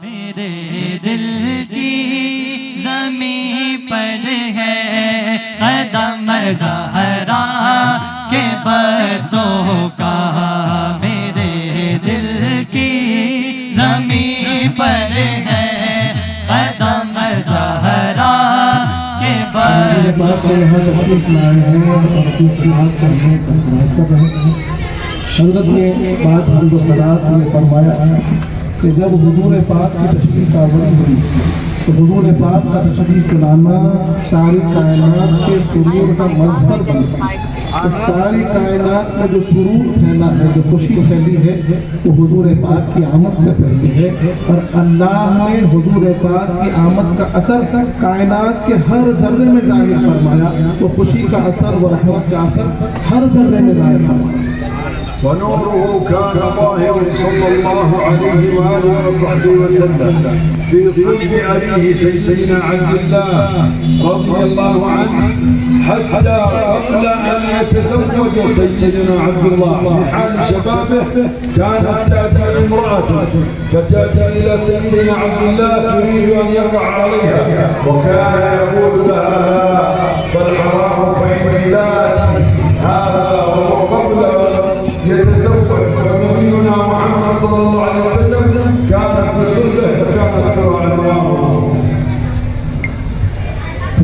मेरे दिल की ज़मीं पर है कदम ज़हरा के बच्चों का, मेरे दिल की ज़मीं पर है कदम ज़हरा के बच्चों। हज़रत ने बात हमको सलात में फरमाया कि जब हुजूर पाक की तशरीफ़ आवरी हुई तो हुजूर पाक का तशरीफ़ लाना सारी कायनात के सुरूर का मज़हर बन गया। तो सारी कायनात में जो सुरूर फैला है, जो खुशी फैली है, वो हुजूर पाक की आमद से फैली है। और अल्लाह ने हुजूर पाक की आमद का असर कायनात के हर जर्रे में ज़ाहिर फरमाया। वो खुशी का असर, वो रहमत का असर हर जर्रे में ज़ाहिर फरमाया। ونوره كان ظاهرا صلى الله عليه وآله وصحبه وسلم في صلب أبيه سيدنا عبد الله رضي الله عنه، حتى قبل أن يتزوج سيدنا عبد الله في حال شبابه كانت تأتي امرأة فتأتي إلى سيدنا عبد الله تريد أن يقع عليها، وكان يقول لها فالحرام فإن ذاتي هذا وهو قبل يتزوج. ونبينا محمد صلى الله عليه وسلم كانت بصلبه فكانت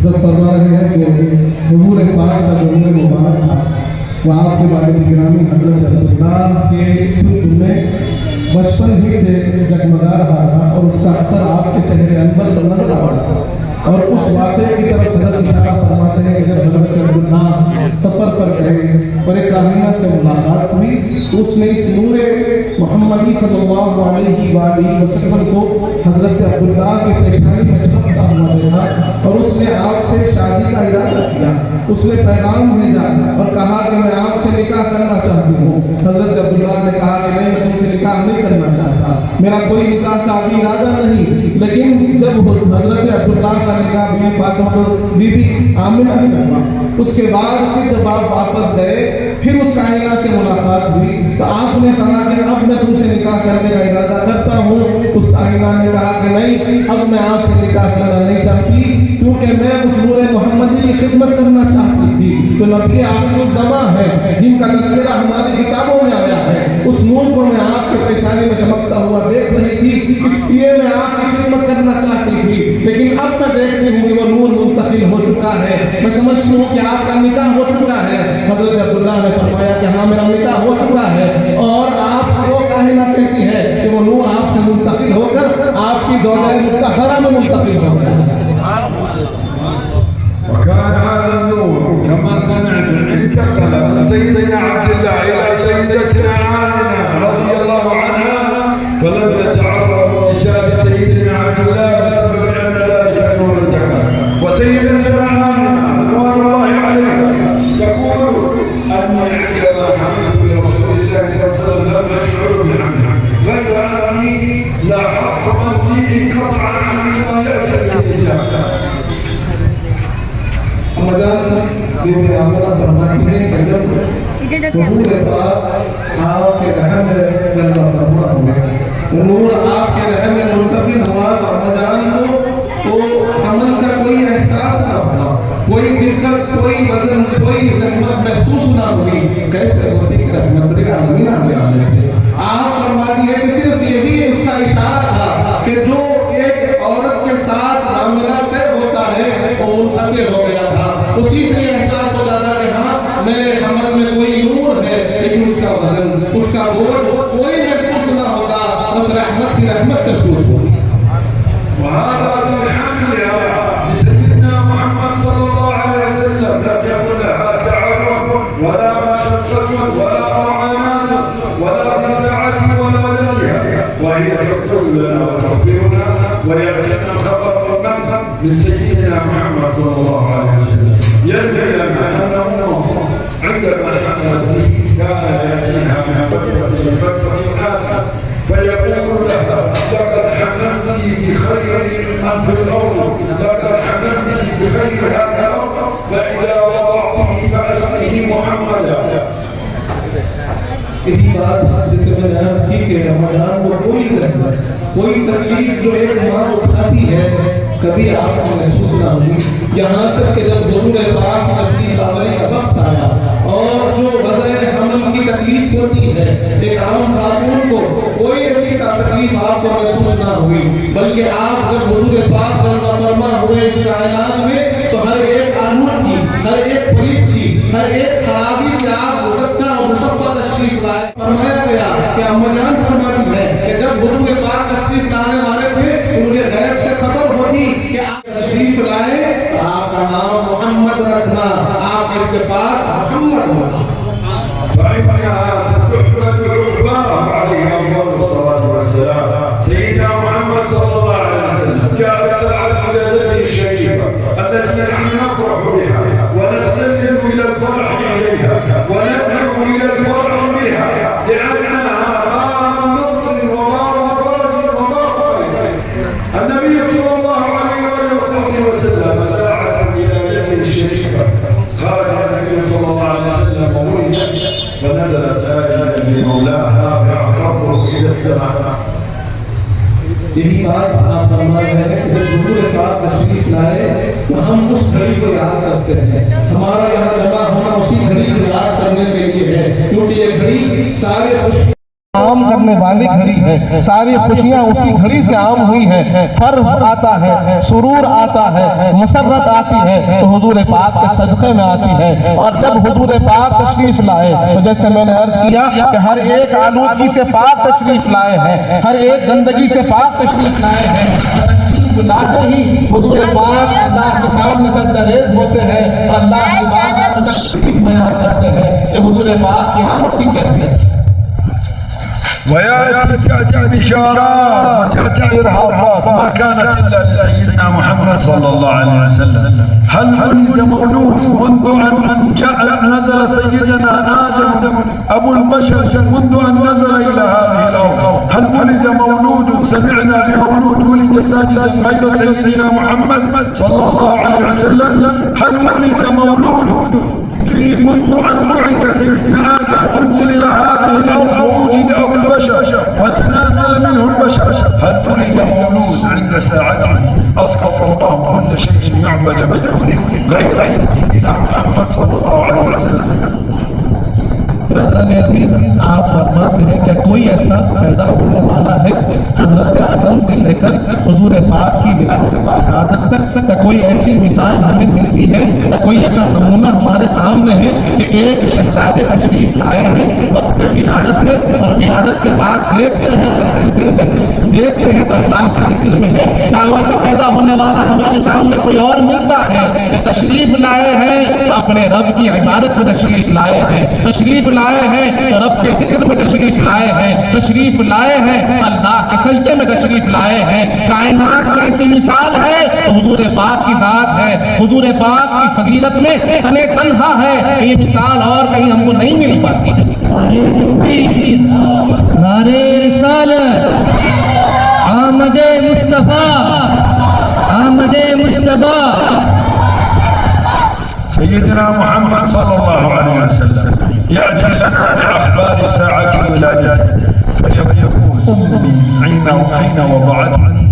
ترى है कि हुजूर पाक का जो नूर मुबारक था वो आपके बारे में गिरामी हज़रत अब्दुल्लाह के सुल्क में बचपन ही से जगमगा रहा था और उसका असर आपके चेहरे अंदर तो नजर आ रहा था। और उस वाक़े की तरफ हज़रत इशारा फरमाते हैं कि जब हज़रत अब्दुल्लाह सफ़र पर गए और एक राहिना से मुलाकात हुई तो उसने इस नूरे मोहम्मदी सल्लल्लाहु अलैहि वसल्लम को हज़रत अब्दुल्लाह के पेशानी में चमकता हुआ देखा और उसने आपसे शादी का इरादा किया। उसने पैगाम भेजा और कहा कि मैं आपसे निकाह करना चाहती हूँ। हज़रत अब्दुल्लाह ने कहा कि नहीं, मैं तुमसे निकाह नहीं करना चाहता, मेरा कोई निकाह का अभी इरादा नहीं। लेकिन जब हज़रत अब्दुल्लाह का निकाह बीवी फातिमा बीबी आमिना से हुआ, उसके बाद फिर जब आप वापस गए फिर उस कायना से मुलाकात हुई तो आपने कहा कि अब मैं तुमसे निकाह करने का इरादा करता हूँ। उस कायना ने कहा कि नहीं, अब मैं आपसे निकाह करना नहीं चाहती, क्योंकि मैं उस नूर मोहम्मदी की खिदमत करना चाहती थी। तो नबी आखिरुज़्ज़मा है जिनका तस्करा हमारी किताबों में आया है, उस नूर को मैं आपके पेशानी में चमकता हुआ देख रही थी, इसलिए मैं आपकी खिदमत करना चाहती थी। लेकिन अब मैं देखती हूँ कि वो नूर मुंतकिल हो चुका है, मैं समझती हूँ कि आपका निकाह हो चुका है। हज़रत अब्दुल्लाह ने फरमाया कि हाँ, मेरा निकाह हो चुका है। और आप वो काहिना कहती है कि वो नूर आपसे मुंतकिल होकर आपकी ज़ौजा मुत्तहरा में मुंतकिल हो गया। وكان هذا النور كما سمعت انتقل من سيدنا عبد الله الى سيدتنا آمنة رضي الله عنها، فلم يتعرض لنساء سيدنا عبد الله بسبب ان ذلك النور انتقل. وسيدتنا آمنة رضوان الله عليها تقول اني عندما حملت لرسول الله صلى الله عليه وسلم لم اشعر بحملها، غير اني لاحظت اني انقطع عني ما ياتي النساء. बीवी आमिना फरमाती है कि जब हुजूर पाक आपके रहम में फरमा हुए, नूर आपके रहम में मुंतकिल हुआ तो रमजान को अमल का कोई एहसास ना हुआ, कोई दिक्कत, कोई वजन, कोई जहमत महसूस ना हुई। कैसे होती कि रहमत के आमीना में आने थे। आप फरमाती है कि सिर्फ यही उसका इशारा था कि जो एक औरत के साथ मामला तय होता है वो मुंतकिल हो गया था। उसी से एहसास हो जाता कि हाँ, मेरे हमल में कोई नूर है, लेकिन उसका वजन, उसका बोझ कोई महसूस ना होता, बस रहमत की रहमत महसूस होती। وهذا من حملها لسيدنا محمد صلى الله عليه وسلم لم يكن لها تعب ولا مشقة ولا معاناة ولا بساعة ولادتها، وهي تقول لنا وتخبرنا ويأتينا الخبر من سيدنا محمد صلى الله عليه وسلم يروي لنا أن أمه عندما حملت به كان يأتيها من فترة لفترة آخر فيقول لها لقد حملت بخير أم في الأرض، لقد حملت بخير هذا الأرض، فإذا وضعته فأسمه محمدا. बात जिसे मैंने अर्ज की कि रमजान को कोई तकलीफ जो एक माँ उठाती है कभी आपको महसूस ना हुई, यहाँ तक कि जब हुजूर पाक तशरीफ लाने का वक्त आया और जो वज़ह हमल की तकलीफ होती है एक आम खातून को, कोई ऐसी तकलीफ आपको महसूस ना हुई, बल्कि आप जब हुजूर पाक फरमा हुए इस कायनात में तो हर एक आदमी की, हर एक फरीद की, हर एक खराबी से आप गुजरता और मुसफ़्फ़ा तशरीफ लाए। फरमाया गया कि अम्माजान फरमाती है कि जब हुजूर पाक तशरीफ लाने वाले थे तो मुझे गैब से खबर होती कि आप तशरीफ लाए तो आपका नाम मोहम्मद रखना, आप इसके पास मोहम्मद होना। سيدنا محمد صلى الله عليه وسلم كانت ساعة ولادته الشريفة التي نحن نفرح بها ونستسلم إلى الفرح إليها وندعو إلى الفرح بها لأنها باب نصر وباب فرج وباب خير. النبي صلى الله عليه وسلم ساعة ولادته الشريفة خرج النبي صلى الله عليه وسلم وولد ونزل ساجدا لمولاه رافعا ربه إلى السماء. यही बात आप फरमा रहे हैं कि जब हुजूर पाक तशरीफ लाए तो हम उस घड़ी को याद करते हैं, हमारा यहाँ जमा होना उसी घड़ी को याद करने के लिए है, क्योंकि ये घड़ी सारे आम करने वाली घड़ी है, सारी खुशियाँ उसी घड़ी से आम हुई है, फर्ह आता है, सुरूर आता है, मसरत आती है तो हुजूर पाक के सदक़े में आती है। और जब हुजूर पाक तशरीफ लाए तो जैसे मैंने अर्ज किया कि हर एक आलूदगी से पाक तशरीफ लाए हैं, हर एक गंदगी से पाक तशरीफ लाए हैं। लाते ही हुजूर पाक अल्लाह के सामने सजदारेज़ होते हैं, अल्लाह की बात का तशरीफ बयान करते हैं कि हुजूर पाक की आमद की कहते हैं। ويأتي بشارات وتأتي إرهاصات ما كانت إلا لسيدنا محمد صلى الله عليه وسلم. هل ولد مولود منذ أن نزل سيدنا آدم أبو البشر منذ أن نزل إلى هذه الأرض؟ هل ولد مولود سمعنا بمولود ولد ساجدا غير سيدنا محمد صلى الله عليه وسلم؟ هل ولد مولود منذ أن بعث سيدنا آدم أنزل إلى هذه الأرض ووجد أبو البشر وتنازل منه البشر؟ هل ولد مولود عند ساعته أسقط الله كل شيء يعبد من دونه غير سيدنا محمد صلى الله عليه وسلم؟ आप फरमाते हैं कि कोई ऐसा पैदा होने वाला है हजरत आदम से लेकर हुजूर पाक की विलादत तक कोई ऐसी मिसाल हमें मिलती है, कोई ऐसा नमूना हमारे सामने है कि एक शहजादे तशरीफ लाए हैं, बस विलादत है और विलादत के बाद देखते हैं तो अल्लाह के जिक्र में है। क्या वैसा पैदा होने वाला हमारे सामने कोई और मिलता है? तशरीफ लाए हैं अपने रब की इबादत में तशरीफ लाए हैं, तशरीफ लाए हैं रब के जिक्र में तशरीफ लाए हैं, तशरीफ लाए हैं अल्लाह के सजदे में तशरीफ लाए हैं। कायनात में ऐसी मिसाल है तो हुजूर पाक की जात है, हुजूर पाक की फजीलत में तने तन्हा है, ये मिसाल और कहीं हमको नहीं मिल पाती है। नारे रिसालत, आमदे मुस्तफा, आमदे मुस्तफा। سيدنا محمد صلى الله عليه وسلم يأتي لنا بأخبار ساعة ولادته فيقول حين وضعتني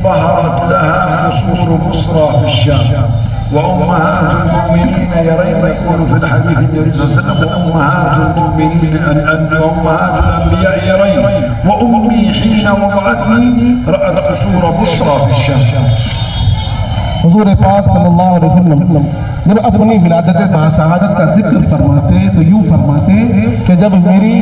ظهرت لها قصور بصرى في الشام وأمهات المؤمنين يرين، يقول في الحديث النبي صلى الله عليه وسلم وأمهات المؤمنين وأمهات الأنبياء يرين، وأمي حين وضعتني رأت قصور بصرى في الشام. हुजूर पाक सल्लल्लाहु अलैहि वसल्लम जब अपनी विलादत बासआदत का जिक्र फरमाते तो यूँ फरमाते कि जब मेरी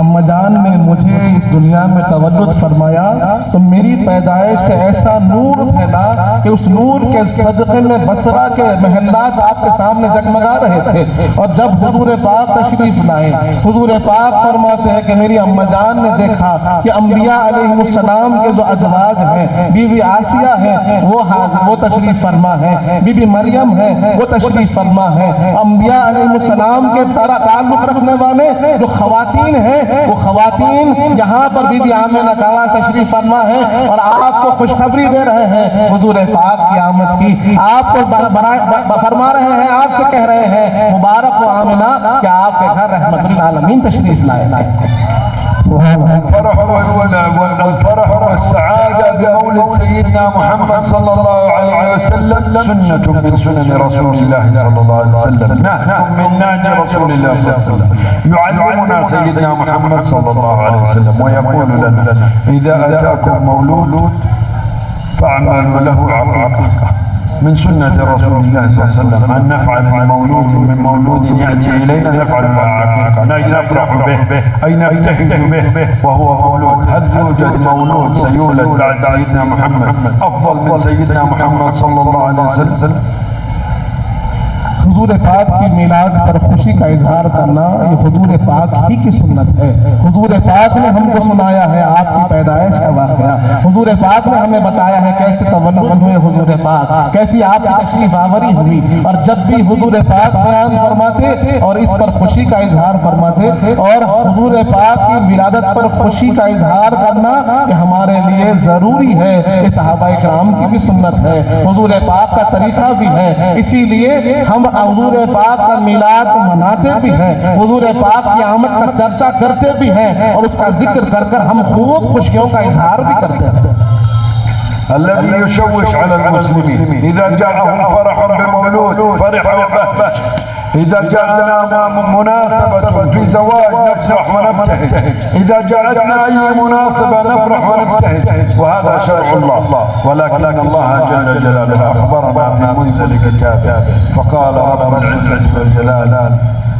अम्माजान ने मुझे इस दुनिया में तवल्लुद फरमाया तो मेरी पैदाइश से ऐसा नूर फैला कि उस नूर के सदक़े में बसरा के महल्लात आपके सामने जगमगा रहे थे। और जब हुजूर पाक तशरीफ लाए, हुजूर पाक फरमाते हैं कि मेरी अम्माजान ने देखा कि अंबिया अलैहिमुस्सलाम के जो अजवाज हैं, बीवी आसिया है वो तशरीफ फरमा है, बीबी मरियम है वो तशरीफ फरमा है। अंबिया अलैहिस्सलाम के तारा ताल्लुक रखने वाले जो खवातीन हैं, वो खवातीन यहाँ पर बीबी आमिना कावा तशरीफ फरमा है और आपको खुशखबरी दे रहे हैं हुजूर पाक की आमद की। आपको फरमा रहे हैं, आपसे कह रहे हैं मुबारक हो आमिना कि आपके घर रहमतुल आलमीन तशरीफ लाए। الفرح والسعادة بمولد سيدنا محمد صلى الله عليه وسلم سنة من سنن رسول الله صلى الله عليه وسلم، نهج من نهج رسول الله صلى الله عليه وسلم. يعلمنا سيدنا محمد صلى الله عليه وسلم ويقول لنا إذا أتاكم مولود فاعملوا له عقيقة. من سنة رسول الله صلى الله عليه وسلم أن نفعل بمولود من مولود يأتي إلينا نفعل له عقيقة، نفرح به أي نبتهج به وهو مولود. هل يوجد مولود سيولد بعد سيدنا محمد أفضل من سيدنا محمد صلى الله عليه وسلم؟ हुजूर पाक की मिलाद पर खुशी का इजहार करना ये हुजूर पाक ही की सुन्नत है। हुजूर पाक ने हमको सुनाया है आपकी पैदाइश का वाक़या। हुजूर पाक ने हमें बताया है कैसे तवल्लुद हुए हुजूर पाक, कैसी आपकी तशरीफ आवरी हुई। और जब भी हुजूर पाक बयान फरमाते और इस पर खुशी का इजहार फरमाते और हुजूर पाक की विलादत पर खुशी का इजहार करना ये हमारे लिए ज़रूरी है। ये सहाबा इकराम की भी सुन्नत है, हुजूर पाक का तरीका भी है। इसीलिए हम हुजूर पाक का मिलाद मनाते भी हैं, हुजूर पाक की आमद का चर्चा करते भी हैं और उसका जिक्र कर कर हम खूब खुशियों का इजहार भी करते हैं। الذي يشوش على المسلمين إذا جاءهم فرح بمولود فرحوا به، إذا جاءنا مناسبة في زواج نفرح ونبتهج، إذا جاءتنا أي مناسبة نفرح ونبتهج، وهذا شرع الله. ولكن الله جل جلاله أخبرنا في منزل كتابه فقال رب العزة والجلال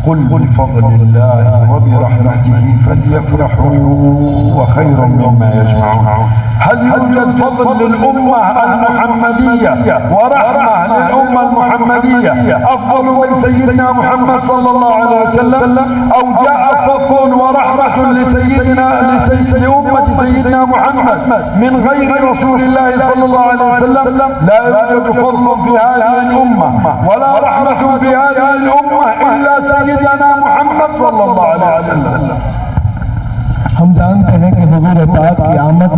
قل بفضل الله وبرحمته فليفرحوا وخير مما يجمعون. هل يوجد فضل للأمة المحمدية ورحمة للأمة المحمدية أفضل من سيدنا محمد صلى الله عليه وسلم؟ أو جاء فضل ورحمة لأمة سيدنا محمد من غير رسول الله صلى الله عليه وسلم؟ لا يوجد فضل في هذه الأمة ولا رحمة في هذه الأمة إلا سيدنا محمد صلى الله عليه وسلم. हम जानते हैं कि हुजूर पाक की आमद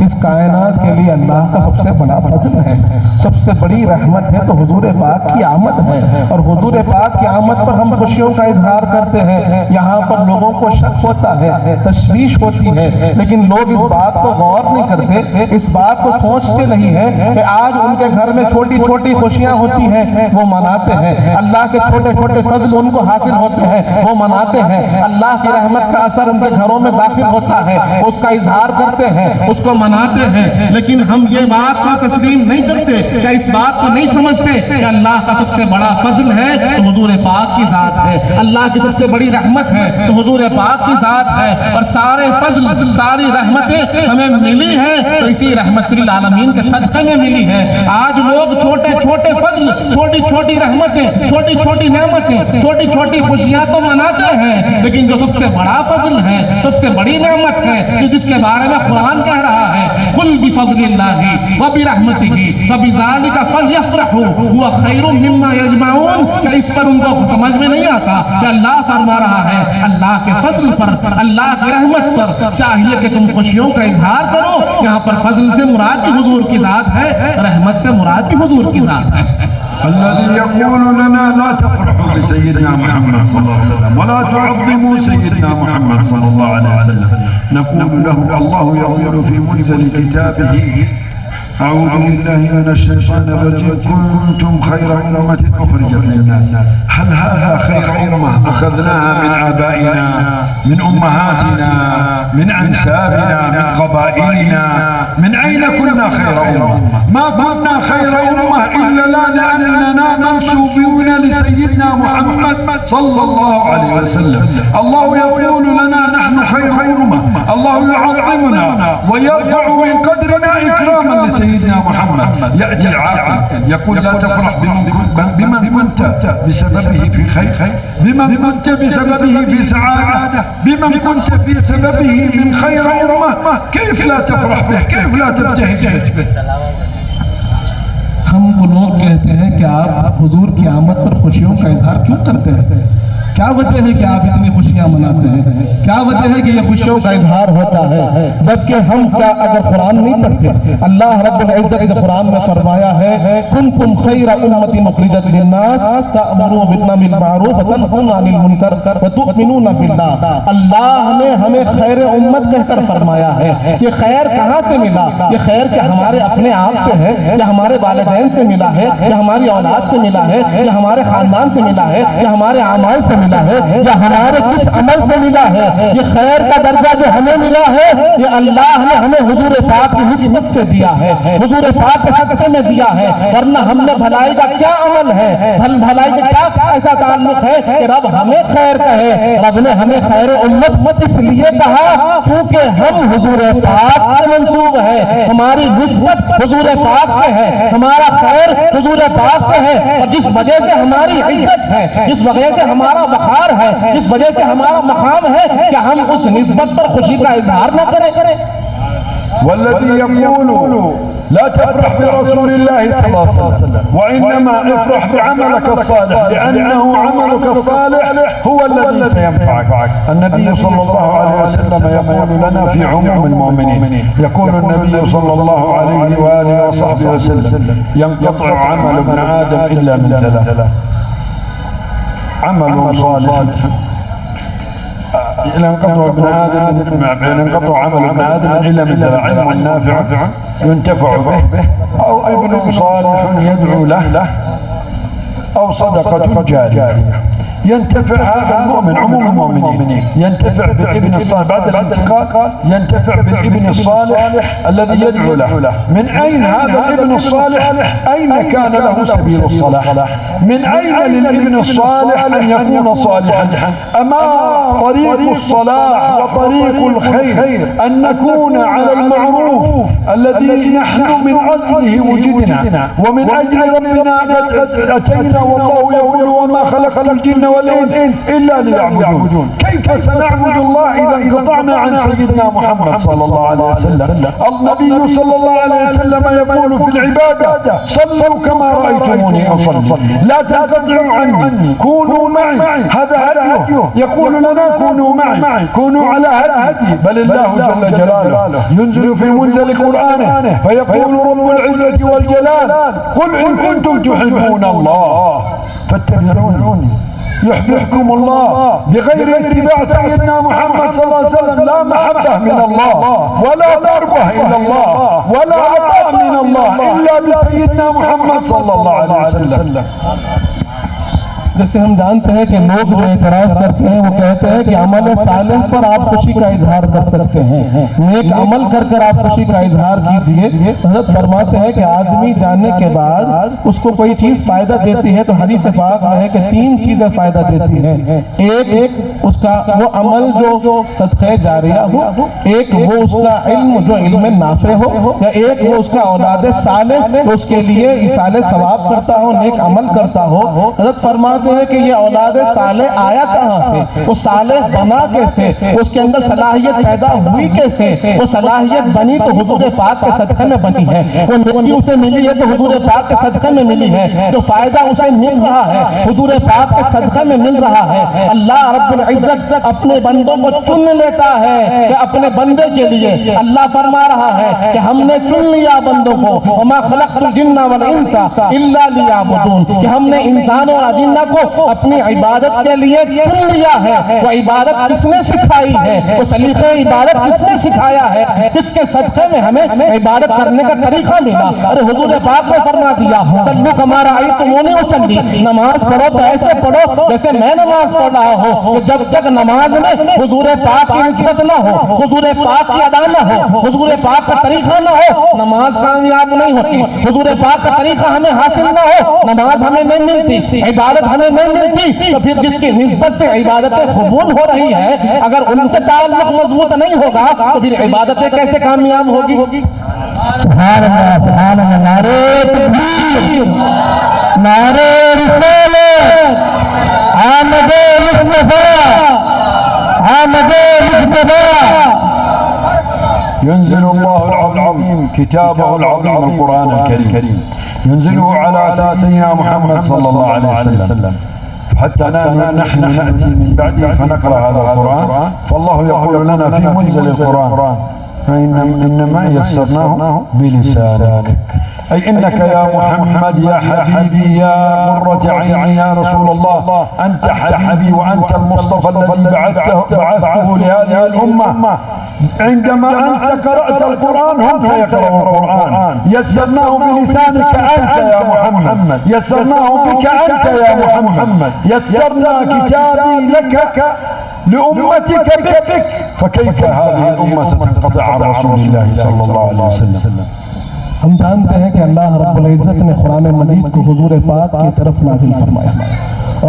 इस कायनात के लिए अल्लाह का सबसे बड़ा फजल है, सबसे बड़ी रहमत है तो हुजूर पाक की आमद है। और हुजूर पाक की आमद पर हम खुशियों का इजहार करते हैं। यहाँ पर लोगों को शक होता है, तशवीश होती है, लेकिन लोग इस बात को गौर नहीं करते, इस बात को सोचते नहीं है कि आज उनके घर में छोटी छोटी खुशियाँ होती हैं, वो मनाते हैं। अल्लाह के छोटे छोटे फजल उनको हासिल होते हैं, वो मनाते हैं। अल्लाह की रहमत का असर उनके घरों में दाखिल होता है, उसका इजहार करते हैं, उसको मनाते हैं। लेकिन हम ये बात को तस्लीम नहीं करते, क्या इस बात को नहीं समझते कि अल्लाह का सबसे बड़ा फजल है तो हुजूर पाक की जात है, अल्लाह की सबसे बड़ी रहमत है तो हुजूर पाक की जात है। और सारे फजल सारी रहमतें हमें मिली है तो इसी रहमतुल आलमीन के सदक़े में मिली है। आज लोग छोटे छोटे फजल, छोटी छोटी रहमतें, छोटी छोटी नेमतें, छोटी छोटी खुशियां तो मनाते हैं, लेकिन जो सबसे बड़ा फजल है, सबसे बड़ी नेमत है, जिसके बारे में कुरान कह रहा है कुल बिफज़लिल्लाहि व बिरहमतिही फबिज़ालिका फलयफ़रहू हुवा खैरुम मिम्मा यजमाऊन। क्या इस पर उनको समझ में नहीं आता कि अल्लाह फरमा रहा है अल्लाह के फजल पर, अल्लाह की रहमत पर चाहिए कि तुम खुशियों का इजहार करो। यहाँ पर फजल से मुराद भी हुजूर की जात है, रहमत से मुराद भी हुजूर की जात है। الذي يقول لنا لا تفرحوا بسيدنا محمد صلى الله عليه وسلم ولا تعظموا سيدنا محمد صلى الله عليه وسلم، نقول له الله يقول في منزل كتابه أعوذ بالله من الشيطان الرجيم كنتم خير أمة أخرجت للناس. هل هذا خير أمة أخذناها من آبائنا، من أمهاتنا، من أنسابنا، من قبائلنا؟ من أين كنا خير أمة؟ ما كنا خير أمة إلا لأننا منسوبون لسيدنا محمد صلى الله عليه وسلم. الله يقول لنا نحن خير أمة، الله يعظمنا ويرفع من قدرنا إكراما لسيدنا محمد. يأتي العاقل يقول لا تفرح بمن كنت بسببه في خير، بمن كنت بسببه في سعادة، بمن كنت بسببه من خير أمة، كيف لا تفرح به؟ كيف لا تبتهج به؟ हमको लोग कहते हैं कि आप हुजूर की आमद पर खुशियों का इजहार क्यों करते हैं? क्या वजह है कि आप इतनी खुशियां मनाते हैं? क्या वजह है कि ये खुशियों का इजहार होता है? जबकि हम क्या अगर कुरान नहीं पढ़ते? अल्लाह रब्बुल इज्जत ने कुरान में फरमाया है कुंतुम खैरा उम्मतिन उखरिजत लिन्नास तअमुरू बिल मारूफ व तनहूना अनिल मुनकर व तु'मिनूना बिल्लाह। अल्लाह ने हमें खैर उम्मत कहकर फरमाया है। ये खैर कहाँ से मिला? ये खैर क्या हमारे अपने आप से है, या हमारे वालिदैन से मिला है, या हमारी औलाद से मिला है, या हमारे खानदान से मिला है, या हमारे आमाल से मिला है, या हमारे किस अमल से मिला है? ये खैर का दर्जा जो हमें मिला है ये अल्लाह ने हमें हुजूर पाक की निस्बत से दिया है, हुजूर पाक के सदक़े में दिया है। वरना हमने भलाई का क्या अमल है, भलाई का क्या ऐसा ताल्लुक है कि रब हमें खैर कहे? रब ने हमें खैर उम्मत इसलिए कहा क्योंकि हम हुजूर पाक के मंसूब है, हमारी निस्बत हुजूर पाक से है, हमारा खैर हुजूर पाक से है। और जिस वजह से हमारी इज्जत है, जिस वजह से हमारा वक़ार है, जिस वजह से हमारा मकाम है, कि हम उस निस्बत पर खुशी का इजहार न करें। والذي يقول لا تفرح برسول الله صلى الله عليه وسلم وإنما افرح بعملك الصالح لأنه عملك الصالح هو الذي سينفعك. النبي صلى الله عليه وسلم يقول لنا في عموم المؤمنين، يقول النبي صلى الله عليه وآله وصحبه وسلم ينقطع عمل ابن آدم إلا من ثلاث: عمل صالح ينقطع ابن عمل ابن آدم إلا من علم نافع ينتفع به أو ابن صالح يدعو له أو صدقة جارية. ينتفع هذا المؤمن، عموم المؤمنين ينتفع بالابن الصالح بعد الانتقال، ينتفع بالابن الصالح الذي يدعو له. من أين هذا الابن الصالح؟ أين كان له سبيل الصلاح؟ من أين للابن الصالح أن يكون صالحا؟ أما طريق الصلاح وطريق الخير أن نكون على المعروف الذي نحن من أجله وجدنا ومن أجل ربنا قد أتينا، والله يقول وما خلقت الجن والإنس إلا ليعبدون. كيف سنعبد الله إذا انقطعنا عن سيدنا محمد صلى الله عليه وسلم؟ النبي صلى الله عليه وسلم يقول في العبادة صلوا كما رأيتموني أصلي، لا تنقطعوا عني، كونوا معي. هذا هديه، يقول لنا كونوا معي، كونوا على هدي. بل الله جل جلاله ينزل في منزل قرآنه فيقول رب العزة والجلال قل إن كنتم تحبون الله فاتبعوني يحببكم الله. بغير اتباع سيدنا محمد صلى الله عليه وسلم لا محبة من الله ولا قربة إلى الله ولا عطاء من الله إلا بسيدنا محمد صلى الله عليه وسلم. जैसे हम जानते हैं कि लोग जो एतराज करते हैं वो कहते हैं कि अमल सालिह पर आप खुशी का इजहार कर सकते हैं, नेक अमल कर कर आप खुशी का इजहार कीजिए। हज़रत फरमाते हैं कि आदमी जानने के बाद उसको कोई चीज़ फ़ायदा देती है तो हदीस पाक में है कि 3 चीज़ें फ़ायदा देती हैं। एक उसका वो अमल जो सदक़े जारिया हो, एक वो उसका इल्म जो इल्म नाफ़े हो, या एक वो उसका औलाद सालिह तो उसके लिए इसाले सवाब करता हो, नेक अमल करता हो। हज़रत फरमाते हैं कि ये औलाद साले आया कहाँ से, वो साले बना कैसे, उसके अंदर सलाहियत पैदा हुई कैसे? वो सलाहियत बनी तो हुजूर पाक के सदक़े में बनी है, वो नेकी उसे मिली है तो हुजूर पाक के सदक़े में मिली है, जो फायदा उसे मिल रहा है हुजूर पाक के सदक़े में मिल रहा है। अल्लाह रब्बुल इज्जत अपने बंदों को चुन लेता है कि अपने बंदे के लिए अल्लाह फरमा रहा है कि हमने चुन लिया बंदों को, वमा खलक़तुल जिन्ना वल इंसा इल्ला लियअबुदून, कि हमने इंसान और जिन्ना को अपनी इबादत के लिए चुन लिया है। वो इबादत किसने सिखाई है, वो सलीक़े इबादत किसने सिखाया है, किसके सदक़े में हमें इबादत करने का तरीका मिला? अरे हुजूर पाक ने फरमा दिया सल्लू कमा रअयतुमूनी उसल्ली, नमाज पढ़ो तो ऐसे पढ़ो जैसे मैं नमाज पढ़ रहा हूँ। जब तक नमाज में हुजूर पाक की निस्बत न हो, हुजूर पाक की अदा न हो, हुजूर पाक का तरीका न हो, नमाज कामयाब नहीं होती। हुजूर पाक का तरीका हमें हासिल न हो, नमाज हमें नहीं मिलती, इबादत हमें नहीं मिलती। तो फिर जिसकी निस्बत से इबादतें कबूल हो रही है, अगर उनसे ताल्लुक मजबूत नहीं होगा तो फिर इबादतें कैसे कामयाब होगी? सुभान अल्लाह, सुभान अल्लाह, नारे तकबीर, नारे रिसालत, आमदे मुस्तफा, आमदे मुस्तफा। ينزل الله العظيم كتابه العظيم القرآن الكريم ينزله على سيدنا محمد صلى الله عليه وسلم، حتى نحن نأتي من بعده فنقرأ هذا القرآن. فالله يقول لنا في منزل القرآن إنما يسرناه بلسانك، أي إنك يا محمد يا حبيبي يا قرة عيني يا رسول الله، أنت حبيبي وأنت المصطفى الذي بعثته لهذه الأمة. عندما أنت قرأت القرآن هم سيقرأوا القرآن. يسرناه بلسانك أنت يا محمد، يسرناه بك أنت يا محمد، يسرنا كتابي لك لأمتك بك. فكيف هذه الأمة ستنقطع عن رسول الله صلى الله عليه وسلم؟ हम जानते हैं कि अल्लाह रब्बुल इज़्ज़त ने कुरान मजीद को हुजूर पाक की तरफ नाज़िल फरमाया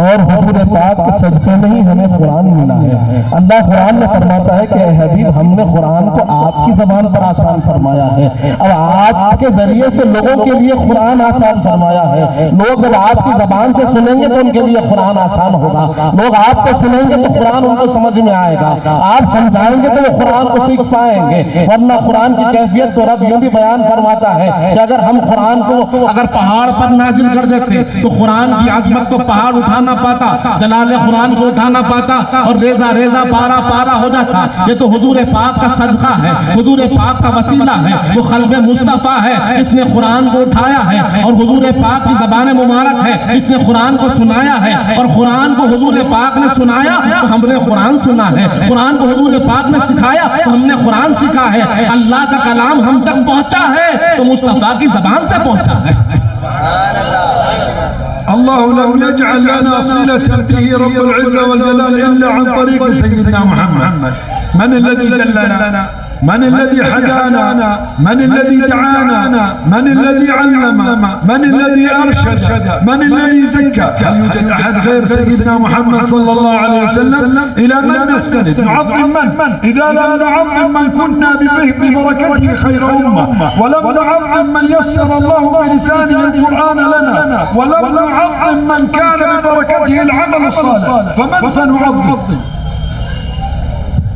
और हुजूर पाक के सदक़े में ही हमें कुरान मिला है। अल्लाह कुरान में फरमाता है कि हबीब हमने कुरान को आपकी ज़बान पर आसान फरमाया है। अब आपके ज़रिए से लोगों के लिए कुरान आसान फरमाया है। लोग जब आपकी ज़बान से सुनेंगे तो उनके लिए कुरान आसान होगा। लोग आपको सुनेंगे तो कुरान उनको समझ में आएगा। आप समझाएंगे तो वो कुरान को सीख पाएंगे। वरना कुरान की कैफियत तो रब यूं भी बयान फरमाता है कि अगर हम कुरान को अगर पहाड़ पर नाजिल कर देते तो कुरान की अज़मत को पहाड़ उठा ना पाता, जलाले कुरान को उठा ना पाता और रेजा रेजा पारा पारा हो जाता। ये तो हुजूर पाक का सदका है, हुजूर पाक का वसीला है, वो क़ल्ब मुस्तफ़ा है इसने कुरान को उठाया है और हुजूर पाक की ज़बान मुबारक है इसने कुरान को सुनाया है और कुरान को हुजूर पाक ने सुनाया तो हमने कुरान सुना है, कुरान को हुजूर पाक ने सिखाया तो हमने कुरान सीखा है। अल्लाह का कलाम हम तक पहुंचा है तो मुस्तफ़ा की ज़बान से पहुंचा है। الله لم يجعل لنا صلة به رب العزة والجلال إلا عن طريق سيدنا محمد. من الذي دلنا؟ من الذي هدانا؟ من الذي دعانا؟ من الذي علم؟ من الذي أرشد؟ من الذي زكى؟ هل يوجد أحد غير سيدنا محمد صلى الله عليه وسلم؟ إلى من نستند؟ نعظم من؟ إذا لم نعظم من كنا ببركته خير أمة، ولم نعظم من يسر الله بلسانه القرآن لنا، ولم نعظم من كان ببركته العمل الصالح، فمن سنعظم؟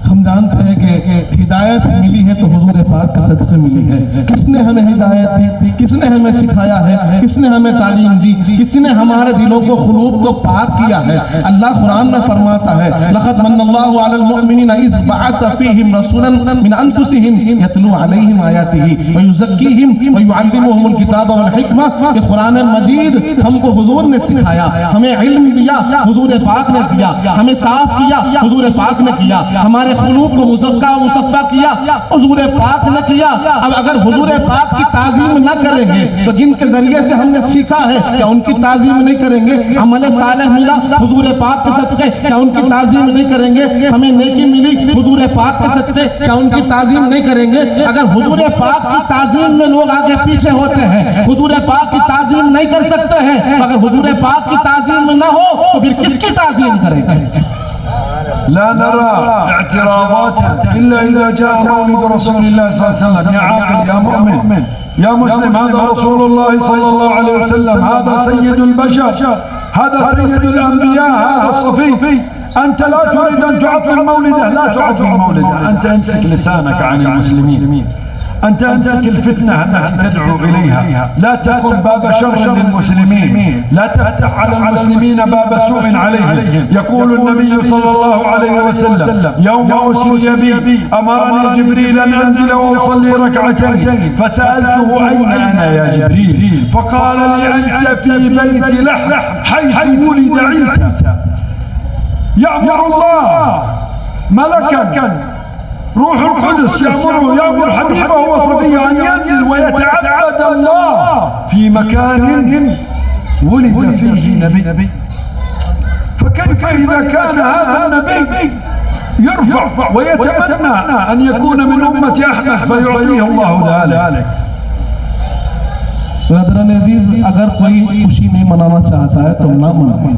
हम जानते हैं कि हिदायत मिली है तो हुजूर पाक के सदक़े मिली है। किसने हमें हिदायत दी? किसने हमें सिखाया है? किसने हमें तालीम दी? किसने हमारे दिलों को क़ुलूब को पाक किया है? अल्लाह कुरान में फरमाता है लक़द मन्नल्लाहु अलल मुअमिनीना इज़ बअस फ़ीहिम रसूलन मिन अनफुसिहिम यतलू अलैहिम आयातिही व युज़क्कीहिम व युअल्लिमुहुमुल किताब वल हिकमा। ये कुरान मजीद हमको हुजूर ने सिखाया, हमें इल्म दिया, हुजूर पाक ने दिया, हमें साफ किया, हुजूर पाक ने किया, हमारे क़ुलूब को मुज़क्का मुसफ़्फ़ा किया, हुजूर पाक ने किया। अब अगर हुजूर पाक की ताज़ीम न करेंगे तो जिनके जरिए से हमने सीखा है क्या उनकी ताज़ीम नहीं करेंगे? अमल सालेह मिला हुजूर पाक के सदक़े, क्या उनकी ताज़ीम नहीं करेंगे? हमें नेकी मिली हुजूर पाक के सदक़े, क्या उनकी ताज़ीम नहीं करेंगे? अगर हुजूर पाक की ताज़ीम में लोग आगे पीछे होते हैं, हुजूर पाक की ताज़ीम नहीं कर सकते हैं, अगर हुजूर पाक की ताज़ीम न हो तो फिर किसकी ताज़ीम करेंगे? لا نرى اعتراضات إلا إذا جاء مولد رسول الله صلى الله عليه وسلم. يا عاقل يا مؤمن يا مسلم، هذا رسول الله صلى الله عليه وسلم، هذا سيد البشر، هذا سيد الأنبياء، هذا الصفي. أنت لا تريد أن تعظم مولده، لا تعظم مولده، أنت امسك لسانك عن المسلمين، أنت أمسك الفتنة التي تدعو إليها، لا تقم باب شر للمسلمين، لا تفتح على المسلمين باب سوء عليهم. يقول النبي صلى الله عليه وسلم يوم أسري بي أمرني جبريل أن أنزل وأصلي ركعتين، فسألته أين أنا يا جبريل؟ فقال لي أنت في بيت لحم حيث ولد عيسى. يأمر الله ملكا روح القدس يأمر حبيبه وصفيه أن ينزل ويتعبد الله في مكان ولد فيه نبي. فكيف إذا كان هذا النبي يرفع ويتمنى أن يكون من أمة أحمد فيعطيه الله ذلك؟ ब्रदर अजीज, अगर कोई खुशी नहीं मनाना चाहता है तो ना मनाए।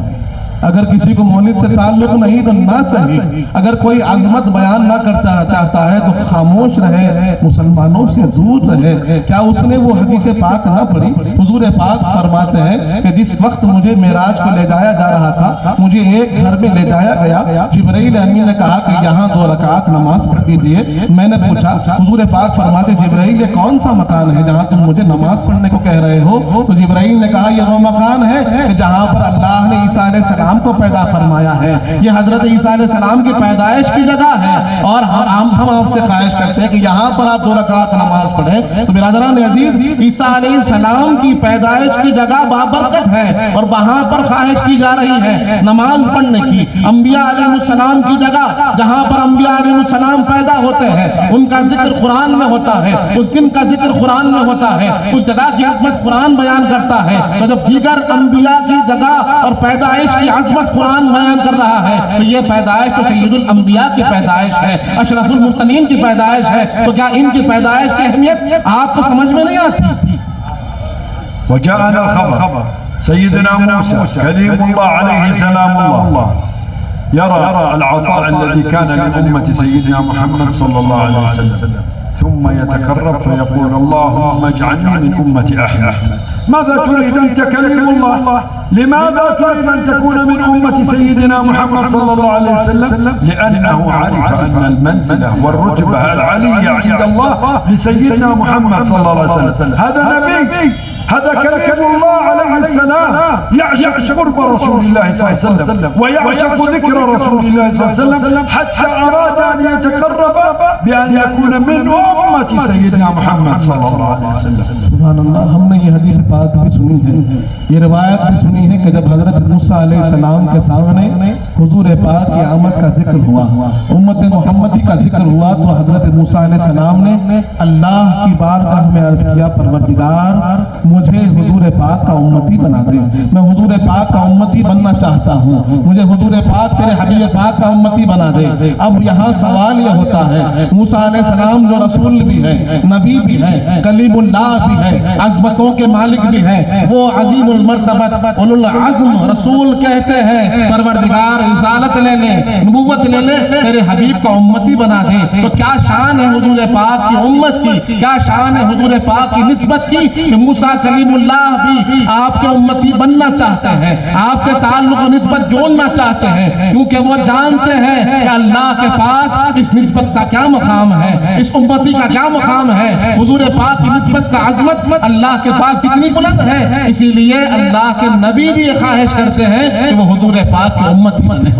अगर किसी को मौलिद से ताल्लुक नहीं तो ना सही, अगर कोई अजमत बयान ना करता चाहता है तो खामोश रहे, मुसलमानों से दूर रहे। क्या उसने वो हदीस पाक ना पढ़ी? हुजूर पाक फरमाते हैं कि जिस वक्त मुझे मेराज को ले जाया जा रहा था, मुझे एक घर में ले जाया गया। जिब्राइल अमीन ने कहा कि यहाँ 2 रकात नमाज पढ़ दीजिए। मैंने पूछा, हुजूर पाक फरमाते जिब्राइल ये कौन सा मकान है जहाँ तुम मुझे नमाज पढ़ने को कह रहे हो? तो जिब्राइल ने कहा यह वो मकान है कि जहाँ पर अल्लाह ने ईसा अलैहिस्सलाम को पैदा फरमाया है। ये हजरत ईसा अलैहिस्सलाम की पैदाइश की जगह है और हम आपसे ख्वाहिश करते हैं कि यहाँ पर आप 2 रकात नमाज पढ़ें। तो बिरादरान अजीज, ईसा अलैहिस्सलाम की पैदाइश की जगह बाबरकत है और वहाँ पर ख्वाहिश की जा रही है नमाज पढ़ने की। अंबिया अलैहिस्सलाम की जगह जहाँ पर अंबिया अलैहिस्सलाम पैदा होते हैं, उनका जिक्र कुरान में होता है, उस दिन का जिक्र कुरान में होता है, उस जगह की अज़मत कुरान बयान करता है। तो जब दीगर अंबिया की जगह और पैदाइश की अज़मत कुरान बयान कर रहा है, तो ये पैदाइश तो सय्यदुल अंबिया की पैदाइश है, अशरफुल मुरसलीन की पैदाइश है। तो क्या इनकी पैदाइश की अहमियत आपको समझ में नहीं आती? وجاءنا الخبر سيدنا موسى كليم الله عليه سلام الله يرى العطاء الذي كان لأمة سيدنا محمد صلى الله عليه وسلم، ثم يتكرر فيقول اللهم اجعلني من أمة أحمد. ماذا تريد أنت كليم الله؟ لماذا تريد أن تكون من أمة سيدنا محمد صلى الله عليه وسلم؟ لأنه عرف أن المنزلة والرتبة العلية عند الله لسيدنا محمد صلى الله عليه وسلم. هذا نبي، هذا كليم الله عليه السلام، يعشق قرب رسول الله صلى الله عليه وسلم ويعشق ذكر رسول الله صلى الله عليه وسلم، حتى أراد أن يتقرب بأن يكون من أمة سيدنا محمد صلى الله عليه وسلم. सुभान अल्लाह। हमने ये हदीस पाक भी सुनी है, ये रिवायत भी सुनी है कि जब हजरत मूसा अलैहिस्सलाम के सामने हुजूर पाक की आमद का जिक्र हुआ, उम्मत मोहम्मदी का जिक्र हुआ, तो हजरत मूसा अलैहिस्सलाम ने अल्लाह की बारगाह में अर्ज किया, परवरदिगार मुझे हुजूर पाक का उम्मती बना दे, मैं हुजूर पाक का उम्मती बनना चाहता हूँ, मुझे हुजूर पाक तेरे हबीब पाक का उम्मती बना दे। अब यहाँ सवाल यह होता है, मूसा अलैहिस्सलाम जो रसूल भी है, नबी भी है, कलीमुल्लाह भी है, अज़मतों के मालिक भी है, वो अज़ीमुल मर्तबत उलुल अज़्म रसूल कहते हैं, परवरदिगार रिसालत ले ले, नबूवत ले ले, तेरे हबीब का उम्मती बना दे। तो क्या शान है हुजूर पाक की उम्मत की, क्या शान है हुजूर पाक की निस्बत की कि मूसा कलीमुल्लाह भी आपके उम्मती बनना चाहते हैं, आपसे ताल्लुक और निस्बत जोड़ना चाहते हैं, क्योंकि वो जानते हैं कि अल्लाह के पास इस निस्बत का क्या मकाम है, इस उम्मती का क्या मकाम है। हुजूर पाक की निस्बत का अज़मत अल्लाह के पास कितनी बुलंद है, इसीलिए अल्लाह के नबी भी ख्वाहिश करते हैं कि वो हुजूर पाक की उम्मती बने।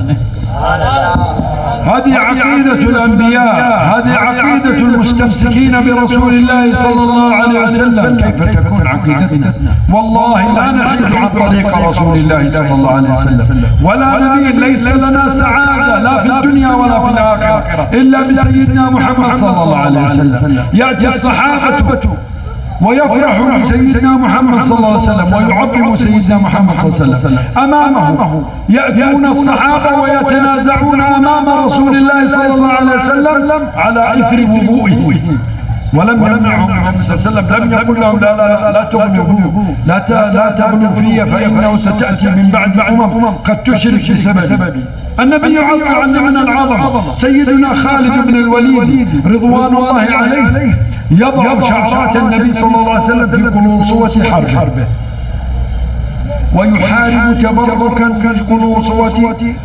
هذه عقيدة الأنبياء، هذه عقيدة المستمسكين برسول الله صلى الله عليه وسلم. كيف تكون عقيدتنا؟ والله لا نحيد عن طريق رسول الله صلى الله عليه وسلم، ولا نبي ليس لنا سعادة لا في الدنيا ولا في الآخرة إلا بسيدنا محمد صلى الله عليه وسلم. يأتي الصحابة ويفرح بسيدنا محمد صلى الله عليه وسلم ويعظم سيدنا محمد صلى الله عليه وسلم. أمامه يأتون الصحابة ويتنازعون أمام رسول الله صلى الله عليه وسلم على إثر وضوئه، ولم يمنعهم النبي صلى الله عليه وسلم، لم يقل لهم لا لا لا تغلبوا، لا تغلبوا في فإنه ستأتي من بعد أمم قد تشرك بسببي. النبي علمنا العظمة. سيدنا خالد بن الوليد رضوان الله عليه يضع شعرات النبي صلى الله عليه وسلم في قنوصوة حربه ويحارب تبركا كقنوصوة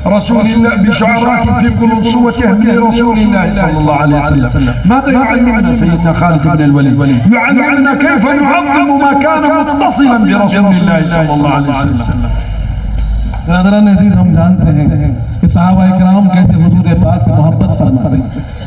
رسول الله بشعرات في قنوصوته لرسول الله صلى الله عليه وسلم. ماذا يعلمنا سيدنا خالد بن الوليد؟ يعلمنا كيف نعظم ما كان متصلا برسول الله صلى الله عليه وسلم. ब्रदरान अजीज, हम जानते हैं कि सहाबा इकराम कैसे हुजूर पाक से मोहब्बत फरमाते,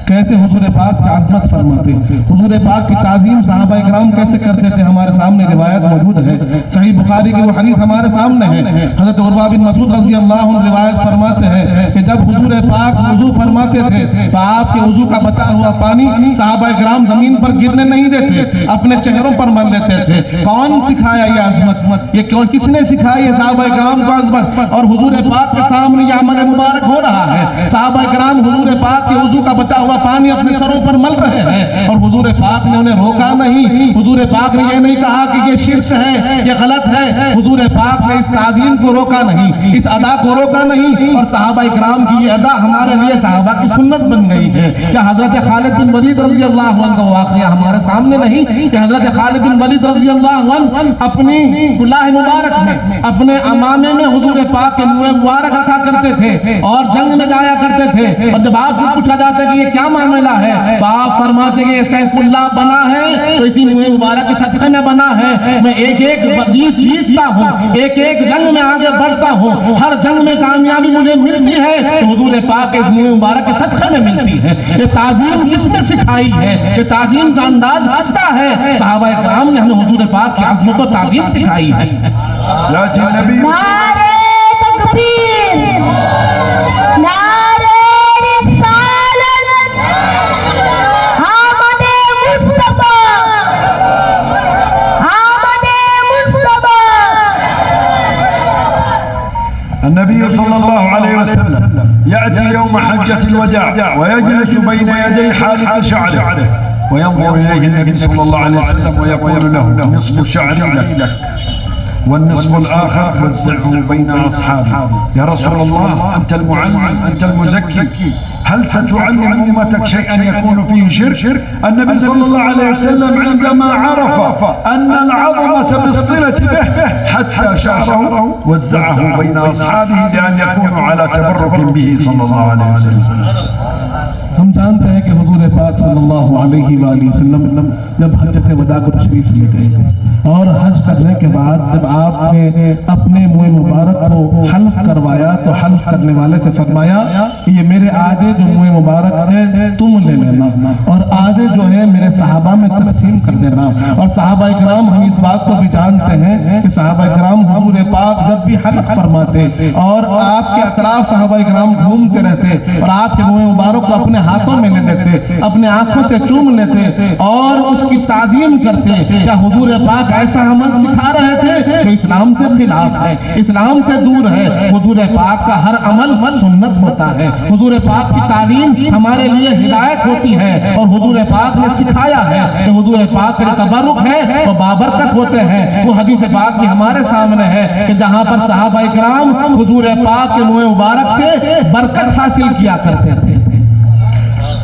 कैसे हुजूर पाक से आज़मत फरमाते, हुजूर पाक की ताज़ीम सहाबा इकराम कैसे करते थे। हमारे सामने रिवायत मौजूद है, सही बुखारी की वो हदीस हमारे सामने है। हज़रत उर्वा बिन मसूद रज़ी अल्लाह अन्हु रिवायत फरमाते हैं कि जब हुजूर पाक वुज़ू फरमाते थे तो आपके वुज़ू का बचा हुआ पानी सहाबा इकराम ज़मीन पर गिरने नहीं देते, अपने चेहरों पर मल लेते थे। कौन सिखाया ये आज़मत? ये किसने सिखाई है सहाबा इकराम को आज़मत? और हुजूर पाक के सामने ये अमल मुबारक हो रहा है। सहाबा इकराम हुजूर पाक के वुज़ू का बचा हुआ हुआ पानी अपने सरों पर मल रहे हैं और हुजूर पाक ने उन्हें रोका नहीं। हुजूर पाक ने ये नहीं कहा कि ये शिर्क है, ये गलत है। हुजूर पाक ने इस ताज़ीम को रोका नहीं, इस अदा को रोका नहीं। और सहाबा इकराम की ये अदा हमारे लिए सहाबा की सुन्नत बन गई है। क्या हजरत खालिद बिन वलीद रज़ी अल्लाह अन्हु का वाक़या हमारे सामने नहीं कि हजरत खालिद बिन वलीद रज़ी अल्लाह अन्हु अपनी गुलाह मुबारक में, अपने अमामे में हुजूर पाक के मुँह मुबारक रखा करते थे और जंग में जाया करते थे। और जब आपसे पूछा जाता कि ये क्या मामला है तो आप फरमाते कि सैफुल्लाह बना है तो इसी मुँह मुबारक के सदक़े में बना है। मैं एक एक बदीस जीतता हूँ, एक एक जंग में आगे बढ़ता हूँ, हर जंग में कामयाबी मुझे मिलती है तो हुजूर पाक के इस मुँह मुबारक के सदक़े में मिलती है। ये ताज़ीम किसने सिखाई है, ये ताज़ीम का अंदाज किसका है? सहाबा इकराम ने हमें हुजूर पाक की अज़मत और ताज़ीम सिखाई है। नारे तकबीर, नारे रिसालत, आमदे मुस्तफा, आमदे मुस्तफा। النبي صلى الله عليه وسلم يأتي يوم حجة الوداع ويجلس بين يدي حالق شعره وينظر إليه النبي صلى الله عليه وسلم ويقول له نصف شعري لك والنصف الآخر وزعه بين أصحابه. يا رسول الله أنت المعلم، أنت المزكي، هل ستعلم أمتك شيئا يكون فيه شرك؟ النبي صلى الله عليه وسلم عندما عرف أن العظمة بالصلة به حتى شعره وزعه بين أصحابه لأن يكونوا على تبرك به صلى الله عليه وسلم. हम जानते हैं कि हुजूर पाक सल्लल्लाहु अलैहि वसल्लम जब हजरत वदा को तशरीफ ले गए और हज करने के बाद जब आपने अपने मुँह मुबारक को हल्फ करवाया तो हल्फ करने वाले से फरमाया कि ये मेरे आधे जो मुँह मुबारक है तुम ले लेना और आधे जो है मेरे सहाबा में तकसीम कर देना। और सहाबा इकराम हम इस बात को भी जानते हैं कि सहाबा इकराम हुजूर पाक जब भी हल्फ फरमाते और आपके अतराफ सहाबा इकराम घूमते रहते और आपके मुँह मुबारक को अपने हाथों में ले लेते, अपने आंखों से चूम लेते और उसकी ताज़ीम करते। क्या हुजूर पाक ऐसा अमल सिखा रहे थे जो इस्लाम से खिलाफ है, इस्लाम से दूर है? हुजूर पाक का हर अमल सुन्नत होता है, हुजूर पाक की तालीम हमारे लिए हिदायत होती है और हुजूर पाक ने सिखाया है कि हुजूर पाक के तबरुक है वो बाबरकत होते हैं। वो हदीस पाक भी हमारे सामने है कि जहाँ पर सहाबा इकराम हुजूर पाक के मुँह मुबारक से बरकत हासिल किया करते थे।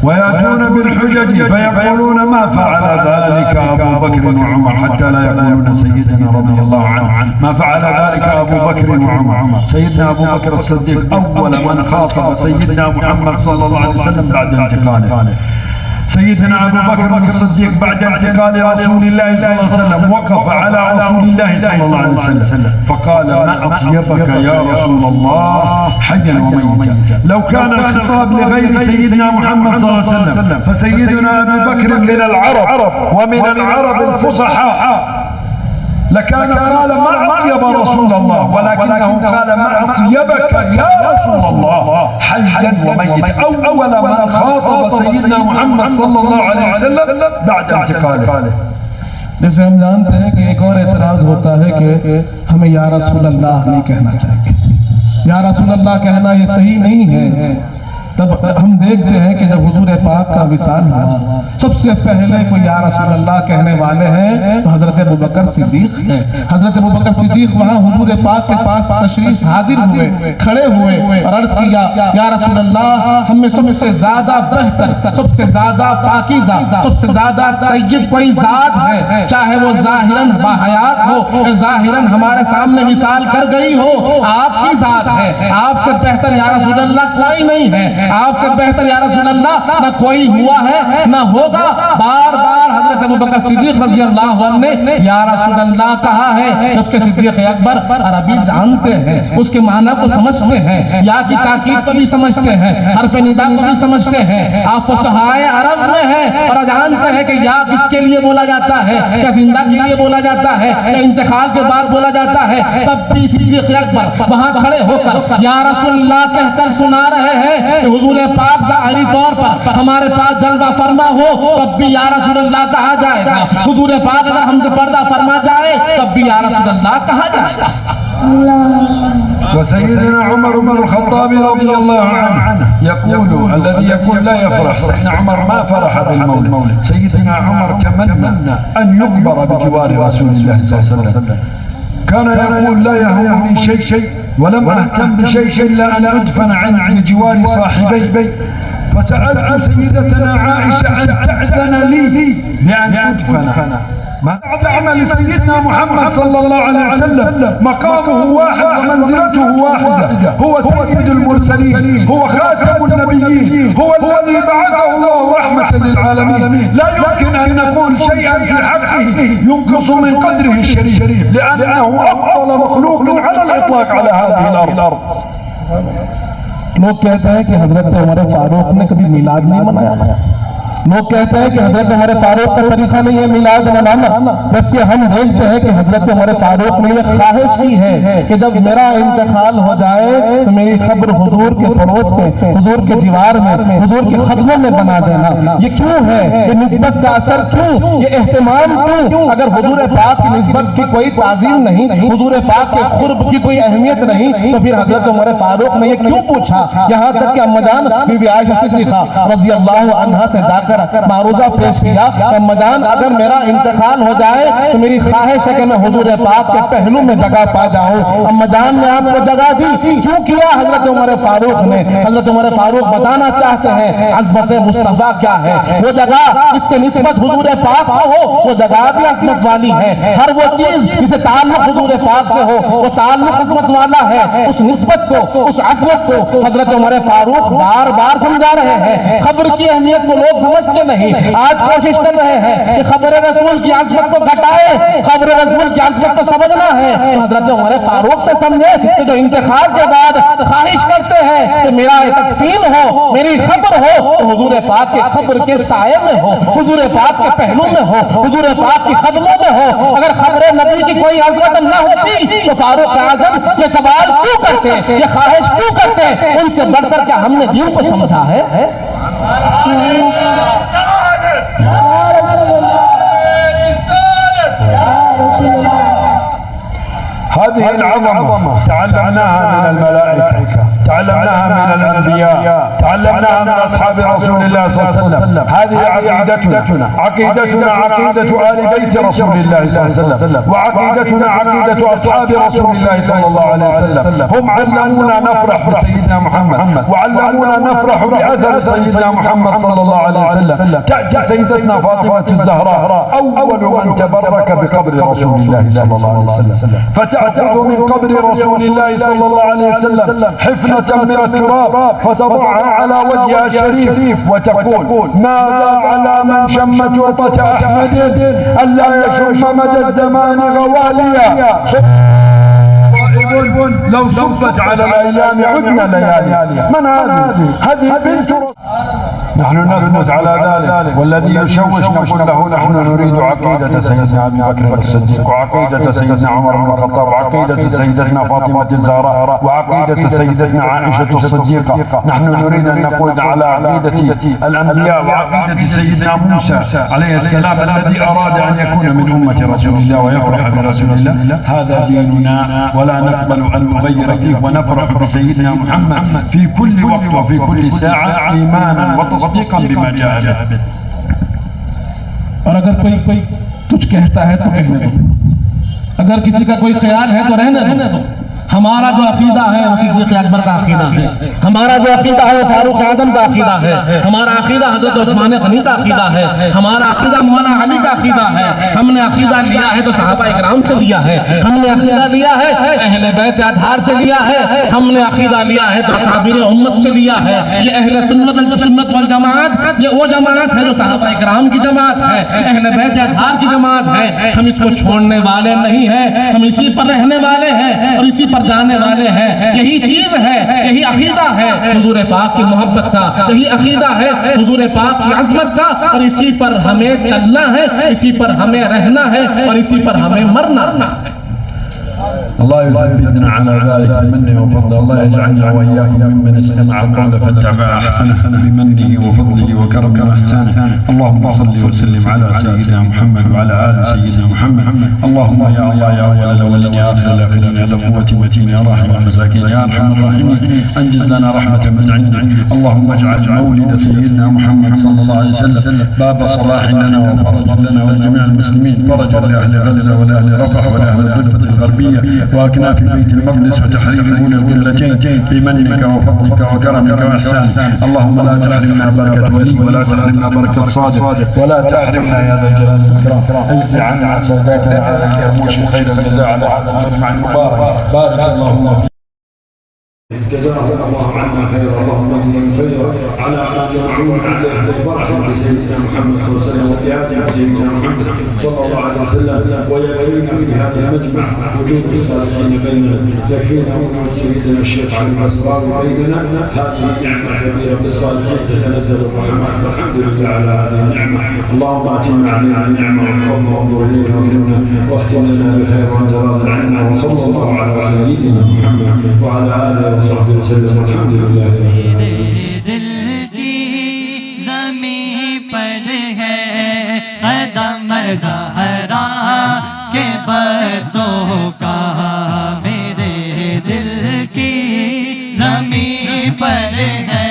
ويأتون بالحجج فيقولون ما فعل ذلك أبو بكر وعمر حتى لا يقولون سيدنا رضي الله عنه ما فعل ذلك أبو بكر وعمر. سيدنا أبو بكر الصديق أول من خاطب سيدنا محمد صلى الله عليه وسلم بعد انتقاله. سيدنا أبو بكر الصديق بعد انتقال رسول الله صلى الله عليه وسلم وقف على رسول الله صلى الله عليه وسلم فقال ما أطيبك يا رسول الله حيا وميتا. لو كان الخطاب لغير سيدنا محمد صلى الله عليه وسلم فسيدنا أبو بكر من العرب ومن العرب الفصحاء لكان قال ما أطيب رسول الله ولكنه قال ما أطيبك يا رسول الله حيا وميتا. أول من خاطب سيدنا محمد صلى الله عليه وسلم بعد انتقاله. जैसे हम जानते हैं कि एक और एतराज़ होता है कि हमें या रसूल अल्लाह नहीं कहना चाहिए, या रसूल अल्लाह कहना ये सही नहीं है। तब हम देखते हैं कि जब हुजूर पाक का विसाल हुआ सबसे पहले कोई या रसूल अल्लाह कहने वाले हैं तो हजरत अबू बकर सिद्दीक है। हजरत अबू बकर सिद्दीक वहाँ हुजूर पाक के पास तशरीफ हाजिर हुए, खड़े हुए और अर्ज किया या रसूल अल्लाह हमें सबसे ज्यादा बेहतर, सबसे ज्यादा पाकीज़ा, सबसे ज्यादा तय्यब कोई जात है, चाहे वो जाहिरन बाहयात हो, जाहिरन हमारे सामने विसाल कर गई हो, आपकी जात है। आपसे बेहतर या रसूल अल्लाह कोई नहीं है, आपसे बेहतर या रसूल अल्लाह न कोई हुआ है न होगा। बार बार हजरत अबू बकर सिद्दीक रज़ी अल्लाह अन्हु ने या रसूल अल्लाह कहा है, जबकि सिद्दीक अकबर अरबी जानते हैं, उसके माना को समझते हैं, या की ताकीद को भी समझते हैं, हर्फ निदा को भी समझते हैं। आप फुसहाए अरब में हैं और जानते हैं कि या किसके लिए बोला जाता है, क्या जिंदा के लिए बोला जाता है, या इंतकाल के बाद बोला जाता है। तब भी सिद्दीक अकबर वहां खड़े होकर या रसूल अल्लाह कहकर सुना रहे हैं। हुजूर पाक ज़ाहिरी तौर पर हमारे पास जलवा फरमा हो तब भी या रसूल अल्लाह कहा जाएगा। हुजूर पाक अगर हमसे पर्दा फरमा जाए तब भी या रसूल अल्लाह कहा जाएगा। وسيدنا عمر بن الخطاب رضي الله عنه يقول الذي يقول لا يفرح، سيدنا عمر ما فرح بالمولد، سيدنا عمر تمنى أن يقبر بجوار رسول الله صلى الله عليه وسلم. كان يقول لا يهمني شيء ولم أهتم بشيء إلا أن أدفن عند جوار صاحبي، فسألت سيدتنا عائشة أن تأذن لي بأن أدفن. ما عمل سيدنا محمد صلى الله عليه وسلم مقامه واحد ومنزلته واحدة، هو سيد المرسلين، هو خاتم النبيين، هو الذي بعثه الله رحمة للعالمين. لا يمكن أن نقول شيئا في حقه ينقص من قدره الشريف، لأنه أفضل مخلوق على الإطلاق على هذه الأرض. लोग कहते हैं कि हजरत उमर फारूक ने कभी मिलाद नहीं मनाया। लोग कहते हैं कि हजरत उमर फारूक का तरीका नहीं है मिलाद मनाना, जबकि हम देखते हैं कि हजरत उमर फारूक ने यह ख्वाहिश की है कि जब मेरा इंतकाल हो जाए तो मेरी खब्र हुजूर के पड़ोस में, हुजूर के दीवार में, हुजूर के खदमों में बना देना। ये क्यों है? ये निस्बत का असर क्यों? ये एहतमाम क्यों? अगर हुजूर पाक की निस्बत की कोई ताज़ीम नहीं, हुजूर पाक के खुर्ब की कोई अहमियत नहीं, तो फिर हजरत उमर फारूक ने ये क्यों पूछा? यहाँ तक कि अम्माजान बीबी आयशा सिद्दीक़ा रज़ी अल्लाह अन्हा से जाकर मारूजा पेश किया, अम्माजान अगर मेरा इंतकाल हो जाए तो मेरी ख्वाहिश है कि मैं हुजूर पाक के पहलू में जगह पा जाऊं। अम्माजान ने आपको जगह दी, क्यों किया हजरत उमर फारूक ने? हजरत उमर फारूक बताना चाहते हैं अज़मत मुस्तफ़ा क्या है। वो जगह इससे निस्बत हुजूर पाक हो, वो जगह भी अज़मत वाली है। हर वो चीज जिसे ताल्लुक हुजूर पाक से हो वो ताल्लुक अज़मत वाला है। उस निस्बत को, उस अज़मत को हजरत उमर फारूक बार बार समझा रहे हैं। खबर की अहमियत को लोग समझते नहीं, आज कोशिश कर रहे हैं कि खबर रसूल की आज़मत को घटाए, खबर रसूल की आज़मत को समझना है तो हजरत उमर फारूक से समझे कि जो इंतकाल के बाद ख्वाहिश करते हैं कि मेरा तदफीन हो, मेरी खबर हो, तो हुजूर पाक के खबर के साये में हो, हुजूर पाक के पहलू में हो, हुजूर पाक की खदमों में हो। अगर खबर नबी की कोई आज़मत न होती तो फारूक आज़म ये सवाल क्यों करते, ये ख्वाहिश क्यों करते? उनसे बढ़कर क्या हमने दीन को समझा है? هذه العظمة تعلمناها من الملائكة، تعلمناها من الأنبياء، تعلمناها من أصحاب رسول الله صلى الله عليه وسلم. هذه عقيدتنا، عقيدتنا عقيدة آل بيت رسول الله صلى الله عليه وسلم، وعقيدتنا عقيدة أصحاب رسول الله صلى الله عليه وسلم. هم علمونا نفرح بسيدنا محمد، وعلمونا نفرح بأثر سيدنا محمد صلى الله عليه وسلم. تأتي سيدتنا فاطمة الزهراء أول من تبرك بقبر رسول الله صلى الله عليه وسلم، فتأخذ من قبر رسول الله صلى الله عليه وسلم حفنة من التراب فتضعها على وجهها الشريف وتقول ماذا على من شم تربة أحمد ألا يشم مدى الزمان غواليا. لو صبت على الأيام عدنا ليالي. من هذه؟ هذه بنت نحن نثبت على ذلك، والذي يشوش نقول له نحن نريد عقيدة سيدنا أبي بكر الصديق، وعقيدة سيدنا عمر بن الخطاب، وعقيدة سيدتنا فاطمة الزهراء، وعقيدة سيدتنا عائشة الصديقة. نحن نريد أن نقول على عقيدة الأنبياء وعقيدة سيدنا موسى عليه السلام الذي أراد أن يكون من أمة رسول الله ويفرح برسول الله. هذا ديننا ولا نقبل أن نغير فيه، ونفرح بسيدنا محمد في كل وقت وفي كل ساعة إيمانا وتصديقا بما جاء به. और अगर कोई कुछ कहता है तो कहने दो, अगर किसी का कोई ख्याल है तो रहने दो। हमारा जो अकीदा है वो सिद्दीक़ अकबर का अकीदा है, हमारा जो अकीदा है फारूक आज़म का अकीदा है, हमारा अकीदा हज़रत उस्मान गनी का अकीदा है, हमारा अकीदा मौलाना अली का अकीदा है। हमने अकीदा लिया है तो सहाबा इकराम से लिया है, हमने अकीदा लिया है अहले बैत अतहार से लिया है, हमने अकीदा लिया है तो अकाबिर उम्मत से लिया है। ये अहले सुन्नत वल जमात, ये वो जमात है जो सहाबा इकराम की जमात है, अहले बैत अतहार की जमात है। हम इसको छोड़ने वाले नहीं हैं, हम इसी पर रहने वाले हैं और इसी पर जाने वाले हैं। यही चीज है, यही अकीदा है हुजूर पाक की मोहब्बत का, यही अकीदा है हुजूर पाक की अज़मत का, और इसी पर हमें चलना है, इसी पर हमें रहना है और इसी पर हमें मरना है। الله يثبتنا على ذلك بمنه وفضله. الله يجعلنا وإياكم ممن استمع القول فاتبع أحسنه بمنه وفضله وكرمه وإحسانه. اللهم صل وسلم على سيدنا محمد وعلى آل سيدنا محمد. اللهم يا الله يا أول الأولين يا آخر الآخرين يا ذا القوة المتين يا راحم المساكين يا أرحم الراحمين أنجز لنا رحمة من عندك. اللهم اجعل مولد سيدنا محمد صلى الله عليه وسلم باب صلاح لنا وفرج لنا ولجميع المسلمين، فرجا لأهل غزة ولأهل رفح ولأهل الضفة الغربية وأكناف بيت المقدس وتحرير دون القلتين بمنك وفضلك وكرمك وإحسانك. اللهم لا تحرمنا بركة ولي ولا تحرمنا بركة صادق ولا تحرمنا يا ذا الجلال والإكرام. اجزي عنا سوداتنا على كرموش خير الجزاء على هذا المجمع المبارك. بارك اللهم فيك. جزاه الله عنا خيرا. اللهم اجزهم خيرا على ما جمعون عليه بالفرح بسيدنا محمد صلى الله عليه وسلم وبهدي سيدنا محمد صلى الله عليه وسلم. ويكفينا في هذا المجمع وجود الصالحين بيننا، يكفينا وجود سيدنا الشيخ علي الاسرار بيننا. هذه نعمه كبيره بالصالحين تتنزل الرحمات، والحمد لله على هذه النعمه. اللهم اتمم علينا النعمه والفضل وانظر الينا واكرمنا واختم لنا بخير وانت راض عنا. وصلى الله على سيدنا محمد وعلى اله وصحبه وسلم والحمد لله. दिल की ज़मीं पर है कदम ज़हरा के बच्चों का, मेरे दिल की ज़मीं पर है